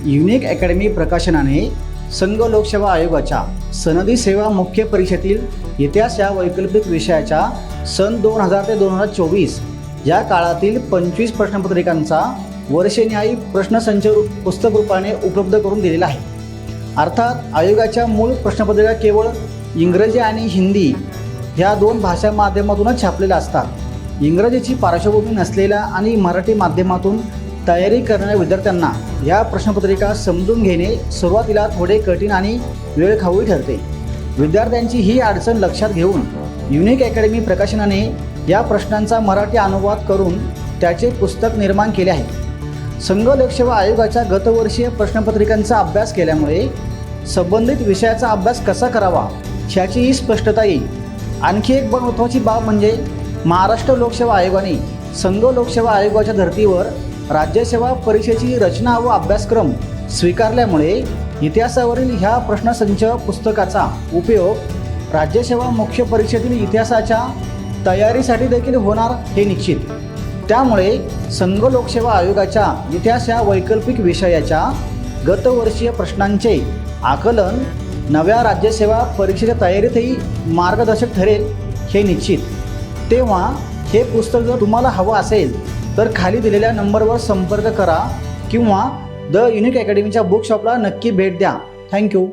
Unique academy प्रकाशनाने संघ लोकसेवा आयोगाच्या सनदी सेवा मुख्य परीक्षेतील इतिहास या वैकल्पिक विषयाच्या सन 2000 ते 2024 या काळातील 25 प्रश्नपत्रिकांचा वर्षन्यायी प्रश्नसंच पुस्तक रूपाने उपलब्ध करून दिलेला आहे। अर्थात आयोगाच्या मूळ प्रश्नपत्रिका केवळ इंग्रजी आणि हिंदी ह्या दोन भाषा माध्यमातूनच छापलेल्या असतात। इंग्रजीची पार्श्वभूमी नसलेल्या आणि मराठी माध्यमातून तयारी करणाऱ्या विद्यार्थ्यांना या प्रश्नपत्रिका समजून घेणे सुरुवातीला थोडे कठीण आणि वेळखाऊ ठरते। विद्यार्थ्यांची ही अडचण लक्षात घेऊन युनिक अकॅडमी प्रकाशनाने या प्रश्नांचा मराठी अनुवाद करून त्याचे पुस्तक निर्माण केले आहे। संघ लोकसेवा आयोगाच्या गतवर्षीय प्रश्नपत्रिकांचा अभ्यास केल्यामुळे संबंधित विषयाचा अभ्यास कसा करावा ह्याचीही स्पष्टता येईल। आणखी एक महत्त्वाची बाब म्हणजे महाराष्ट्र लोकसेवा आयोगाने संघ लोकसेवा आयोगाच्या धर्तीवर राज्यसेवा परीक्षेची रचना व अभ्यासक्रम स्वीकारल्यामुळे इतिहासावरील ह्या प्रश्नसंच पुस्तकाचा उपयोग राज्यसेवा मुख्य परीक्षेतील इतिहासाच्या तयारीसाठी देखील होणार हे निश्चित। त्यामुळे संघ लोकसेवा आयोगाच्या इतिहास या वैकल्पिक विषयाच्या गतवर्षीय प्रश्नांचे आकलन नव्या राज्यसेवा परीक्षेच्या तयारीतही मार्गदर्शक ठरेल हे निश्चित। तेव्हा हे पुस्तक जर तुम्हाला हवं असेल तर खाली दिलेल्या नंबरवर संपर्क करा किंवा द युनिक अकॅडमीच्या बुक शॉपला नक्की भेट द्या। थँक्यू।